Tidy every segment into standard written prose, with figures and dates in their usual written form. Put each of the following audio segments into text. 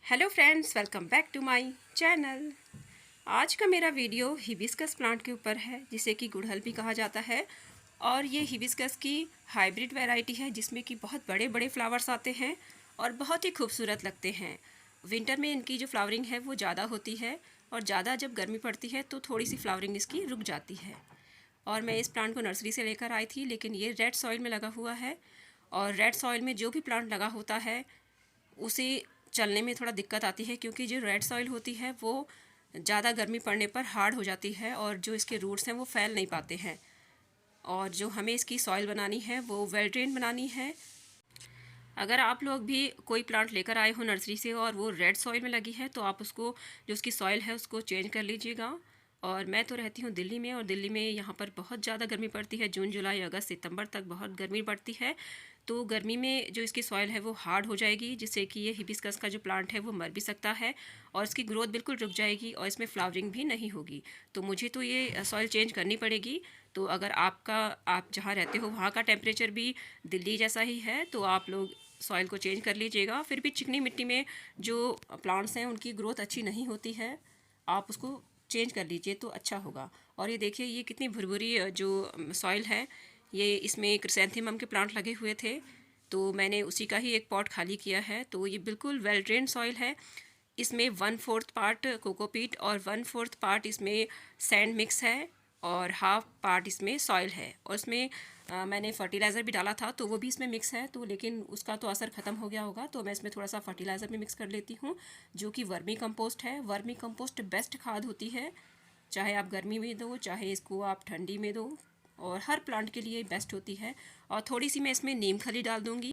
Hello friends, welcome back to my channel. आज का मेरा वीडियो हिबिस्कस प्लांट के ऊपर है, जिसे कि गुड़हल भी कहा जाता है। और ये हिबिस्कस की हाइब्रिड वैरायटी है, जिसमें कि बहुत बड़े बड़े फ्लावर्स आते हैं और बहुत ही खूबसूरत लगते हैं। विंटर में इनकी जो फ्लावरिंग है वो ज़्यादा होती है, और ज़्यादा जब गर्मी पड़ती है तो थोड़ी सी फ्लावरिंग इसकी रुक जाती है। और मैं इस प्लांट को नर्सरी से लेकर आई थी, लेकिन ये रेड सॉइल में लगा हुआ है। और रेड सॉइल में जो भी प्लांट लगा होता है उसे चलने में थोड़ा दिक्कत आती है, क्योंकि जो रेड सॉइल होती है वो ज़्यादा गर्मी पड़ने पर हार्ड हो जाती है और जो इसके रूट्स हैं वो फैल नहीं पाते हैं। और जो हमें इसकी सॉइल बनानी है वो वेल ड्रेन बनानी है। अगर आप लोग भी कोई प्लांट लेकर आए हो नर्सरी से और वो रेड सॉइल में लगी है, तो आप उसको जो उसकी सॉइल है उसको चेंज कर लीजिएगा। और मैं तो रहती हूँ दिल्ली में, और दिल्ली में यहाँ पर बहुत ज़्यादा गर्मी पड़ती है। जून जुलाई अगस्त सितंबर तक बहुत गर्मी पड़ती है। तो गर्मी में जो इसकी सॉइल है वो हार्ड हो जाएगी, जिससे कि ये हिबिस्कस का जो प्लांट है वो मर भी सकता है और इसकी ग्रोथ बिल्कुल रुक जाएगी और इसमें फ्लावरिंग भी नहीं होगी। तो मुझे तो ये सॉइल चेंज करनी पड़ेगी। तो अगर आप जहाँ रहते हो वहाँ का टेम्परेचर भी दिल्ली जैसा ही है, तो आप लोग सॉइल को चेंज कर लीजिएगा। फिर भी चिकनी मिट्टी में जो प्लांट्स हैं उनकी ग्रोथ अच्छी नहीं होती है, आप उसको चेंज कर लीजिए तो अच्छा होगा। और ये देखिए, ये कितनी भुरभुरी जो सॉइल है, ये इसमें क्रिसैंथेमम के प्लांट लगे हुए थे, तो मैंने उसी का ही एक पॉट खाली किया है। तो ये बिल्कुल वेल ड्रेन सॉइल है। इसमें 1/4 पार्ट कोकोपीट और 1/4 पार्ट इसमें सैंड मिक्स है और हाफ पार्ट इसमें सॉइल है। और इसमें मैंने फर्टिलाइज़र भी डाला था, तो वो भी इसमें मिक्स है। तो लेकिन उसका तो असर ख़त्म हो गया होगा, तो मैं इसमें थोड़ा सा फर्टिलाइज़र भी मिक्स कर लेती हूँ, जो कि वर्मी कंपोस्ट है। वर्मी कंपोस्ट बेस्ट खाद होती है, चाहे आप गर्मी में दो चाहे इसको आप ठंडी में दो, और हर प्लांट के लिए बेस्ट होती है। और थोड़ी सी मैं इसमें नीम खली डाल दूँगी,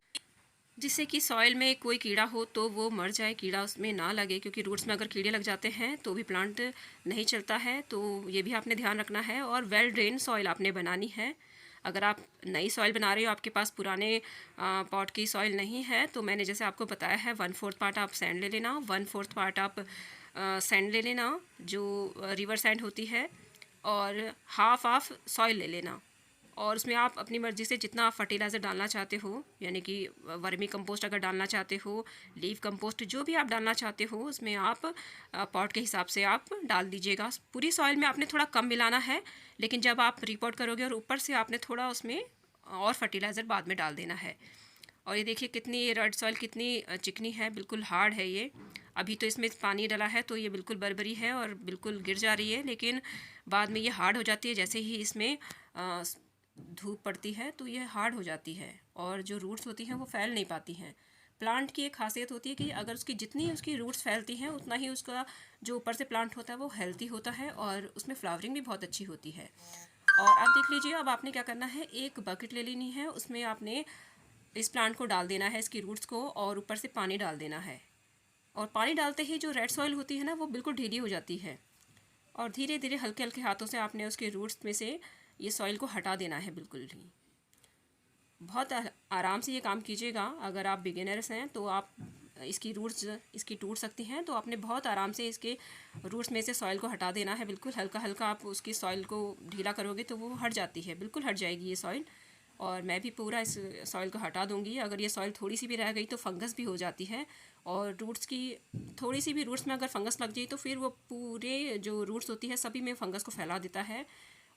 जिससे कि सॉइल में कोई कीड़ा हो तो वो मर जाए, कीड़ा उसमें ना लगे, क्योंकि रूट्स में अगर कीड़े लग जाते हैं तो भी प्लांट नहीं चलता है। तो ये भी आपने ध्यान रखना है। और वेल ड्रेन सॉइल आपने बनानी है। अगर आप नई सॉइल बना रहे हो, आपके पास पुराने पॉट की सॉइल नहीं है, तो मैंने जैसे आपको बताया है 1/4 पार्ट आप सैंड ले लेना, 1/4 पार्ट आप सैंड ले लेना जो रिवर सैंड होती है, और हाफ ऑफ सॉइल ले लेना। और उसमें आप अपनी मर्ज़ी से जितना आप फर्टिलाइज़र डालना चाहते हो, यानी कि वर्मी कंपोस्ट अगर डालना चाहते हो, लीव कंपोस्ट, जो भी आप डालना चाहते हो उसमें आप पॉट के हिसाब से आप डाल दीजिएगा। पूरी सॉइल में आपने थोड़ा कम मिलाना है, लेकिन जब आप रिपोर्ट करोगे और ऊपर से आपने थोड़ा उसमें और फर्टिलाइज़र बाद में डाल देना है। और ये देखिए कितनी ये रेड सॉइल कितनी चिकनी है, बिल्कुल हार्ड है ये। अभी तो इसमें पानी डाला है तो ये बिल्कुल बरबरी है और बिल्कुल गिर जा रही है, लेकिन बाद में ये हार्ड हो जाती है। जैसे ही इसमें धूप पड़ती है तो ये हार्ड हो जाती है, और जो रूट्स होती हैं वो फैल नहीं पाती हैं। प्लांट की एक खासियत होती है कि अगर उसकी जितनी उसकी रूट्स फैलती हैं उतना ही उसका जो ऊपर से प्लांट होता है वो हेल्दी होता है, और उसमें फ्लावरिंग भी बहुत अच्छी होती है। और अब देख लीजिए, अब आपने क्या करना है, एक बकेट ले लेनी है, उसमें आपने इस प्लांट को डाल देना है, इसकी रूट्स को, और ऊपर से पानी डाल देना है। और पानी डालते ही जो रेड सॉइल होती है ना, वो बिल्कुल ढीली हो जाती है, और धीरे धीरे हल्के हल्के हाथों से आपने उसके रूट्स में से ये सॉइल को हटा देना है। बिल्कुल ही बहुत आराम से ये काम कीजिएगा। अगर आप बिगिनर्स हैं तो आप इसकी रूट्स इसकी टूट सकती हैं, तो आपने बहुत आराम से इसके रूट्स में से सॉइल को हटा देना है। बिल्कुल हल्का हल्का आप उसकी सॉइल को ढीला करोगे तो वो हट जाती है, बिल्कुल हट जाएगी ये सॉइल। और मैं भी पूरा इस सॉइल को हटा दूंगी। अगर ये सॉइल थोड़ी सी भी रह गई तो फंगस भी हो जाती है, और रूट्स की थोड़ी सी भी रूट्स में अगर फंगस लग जाए तो फिर वो पूरे जो रूट्स होती है सभी में फंगस को फैला देता है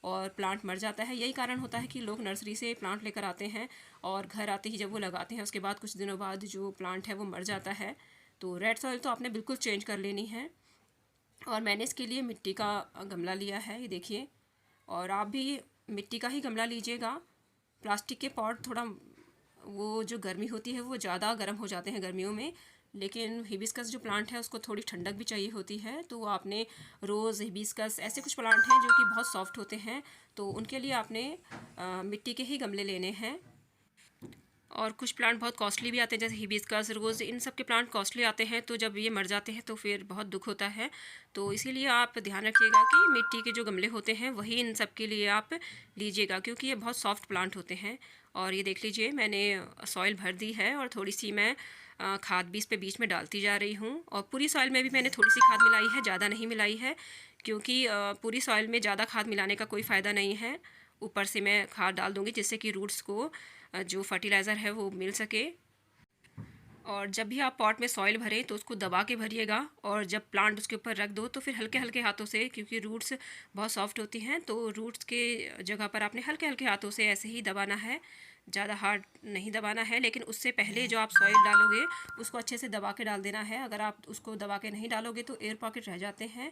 और प्लांट मर जाता है। यही कारण होता है कि लोग नर्सरी से प्लांट लेकर आते हैं और घर आते ही जब वो लगाते हैं उसके बाद कुछ दिनों बाद जो प्लांट है वो मर जाता है। तो रेड सॉइल तो आपने बिल्कुल चेंज कर लेनी है। और मैंने इसके लिए मिट्टी का गमला लिया है, ये देखिए। और आप भी मिट्टी का ही गमला लीजिएगा। प्लास्टिक के पॉट थोड़ा वो जो गर्मी होती है वो ज़्यादा गर्म हो जाते हैं गर्मियों में, लेकिन हिबिस्कस जो प्लांट है उसको थोड़ी ठंडक भी चाहिए होती है। तो आपने रोज़, हिबिस्कस, ऐसे कुछ प्लांट हैं जो कि बहुत सॉफ्ट होते हैं, तो उनके लिए आपने मिट्टी के ही गमले लेने हैं। और कुछ प्लांट बहुत कॉस्टली भी आते हैं, जैसे हिबिस्कस, रोज़, इन सब के प्लांट कॉस्टली आते हैं, तो जब ये मर जाते हैं तो फिर बहुत दुख होता है। तो इसीलिए आप ध्यान रखिएगा कि मिट्टी के जो गमले होते हैं वही इन सब के लिए आप लीजिएगा, क्योंकि ये बहुत सॉफ्ट प्लांट होते हैं। और ये देख लीजिए, मैंने सॉइल भर दी है और थोड़ी सी मैं खाद भी इस पे बीच में डालती जा रही हूँ। और पूरी सॉइल में भी मैंने थोड़ी सी खाद मिलाई है, ज़्यादा नहीं मिलाई है, क्योंकि पूरी सॉइल में ज़्यादा खाद मिलाने का कोई फ़ायदा नहीं है। ऊपर से मैं खाद डाल दूँगी जिससे कि रूट्स को जो फर्टिलाइज़र है वो मिल सके। और जब भी आप पॉट में सॉइल भरें तो उसको दबा के भरिएगा, और जब प्लांट उसके ऊपर रख दो तो फिर हल्के हल्के हाथों से, क्योंकि रूट्स बहुत सॉफ्ट होती हैं, तो रूट्स के जगह पर आपने हल्के हल्के हाथों से ऐसे ही दबाना है, ज़्यादा हार्ड नहीं दबाना है। लेकिन उससे पहले जो आप सॉइल डालोगे उसको अच्छे से दबा के डाल देना है। अगर आप उसको दबा के नहीं डालोगे तो एयर पॉकेट रह जाते हैं,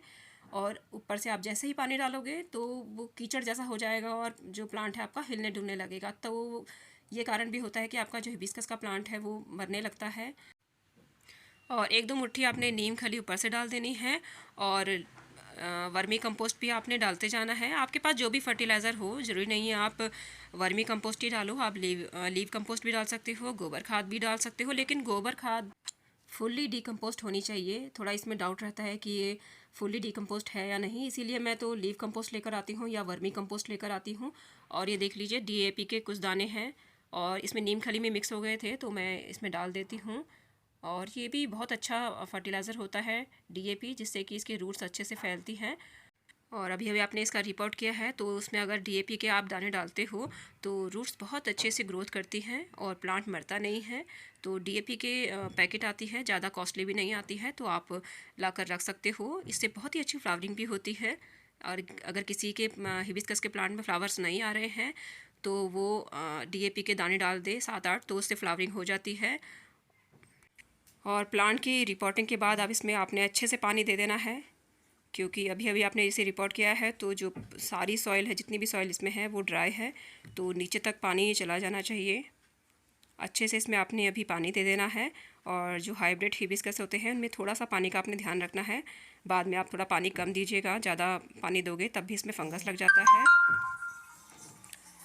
और ऊपर से आप जैसे ही पानी डालोगे तो वो कीचड़ जैसा हो जाएगा और जो प्लांट है आपका हिलने डुलने लगेगा। तो ये कारण भी होता है कि आपका जो हिबिस्कस का प्लांट है वो मरने लगता है। और 1-2 मुट्ठी आपने नीम खली ऊपर से डाल देनी है, और वर्मी कंपोस्ट भी आपने डालते जाना है। आपके पास जो भी फर्टिलाइज़र हो, ज़रूरी नहीं है आप वर्मी कंपोस्ट ही डालो, आप लीव कंपोस्ट भी डाल सकते हो, गोबर खाद भी डाल सकते हो, लेकिन गोबर खाद फुल्ली डिकम्पोस्ट होनी चाहिए। थोड़ा इसमें डाउट रहता है कि ये फुल्ली डिकम्पोस्ट है या नहीं, इसीलिए मैं तो लीव कंपोस्ट लेकर आती हूँ या वर्मी कंपोस्ट लेकर आती हूँ। और ये देख लीजिए DAP के कुछ दाने हैं, और इसमें नीम खली में मिक्स हो गए थे तो मैं इसमें डाल देती हूँ। और ये भी बहुत अच्छा फर्टिलाइज़र होता है DAP, जिससे कि इसके रूट्स अच्छे से फैलती हैं। और अभी अभी आपने इसका रिपोर्ट किया है तो उसमें अगर DAP के आप दाने डालते हो तो रूट्स बहुत अच्छे से ग्रोथ करती हैं और प्लांट मरता नहीं है। तो DAP के पैकेट आती है, ज़्यादा कॉस्टली भी नहीं आती है, तो आप ला कर रख सकते हो। इससे बहुत ही अच्छी फ्लावरिंग भी होती है। और अगर किसी के हिबिस्कस के प्लांट में फ्लावर्स नहीं आ रहे हैं तो वो DAP के दाने डाल दे 7-8, तो उससे फ्लावरिंग हो जाती है। और प्लांट की रिपोर्टिंग के बाद अब इसमें आपने अच्छे से पानी दे देना है, क्योंकि अभी अभी आपने इसे रिपोर्ट किया है तो जो सारी सॉइल है, जितनी भी सॉइल इसमें है वो ड्राई है, तो नीचे तक पानी चला जाना चाहिए। अच्छे से इसमें आपने अभी पानी दे देना है। और जो हाइब्रिड हिबिस्कस होते हैं उनमें थोड़ा सा पानी का आपने ध्यान रखना है, बाद में आप थोड़ा पानी कम दीजिएगा, ज़्यादा पानी दोगे तब भी इसमें फंगस लग जाता है।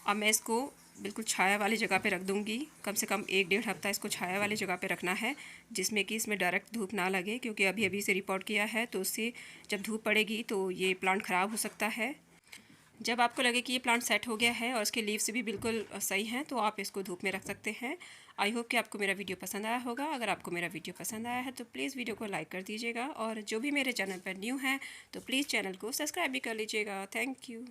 अब मैं इसको बिल्कुल छाया वाली जगह पे रख दूँगी, कम से कम 1-1.5 हफ्ता इसको छाया वाली जगह पे रखना है, जिसमें कि इसमें डायरेक्ट धूप ना लगे, क्योंकि अभी अभी इसे रिपोर्ट किया है तो उससे जब धूप पड़ेगी तो ये प्लांट ख़राब हो सकता है। जब आपको लगे कि ये प्लांट सेट हो गया है और इसके लीव्स भी बिल्कुल सही हैं तो आप इसको धूप में रख सकते हैं। आई होप कि आपको मेरा वीडियो पसंद आया होगा। अगर आपको मेरा वीडियो पसंद आया है तो प्लीज़ वीडियो को लाइक कर दीजिएगा, और जो भी मेरे चैनल पर न्यू है तो प्लीज़ चैनल को सब्सक्राइब भी कर लीजिएगा। Thank you.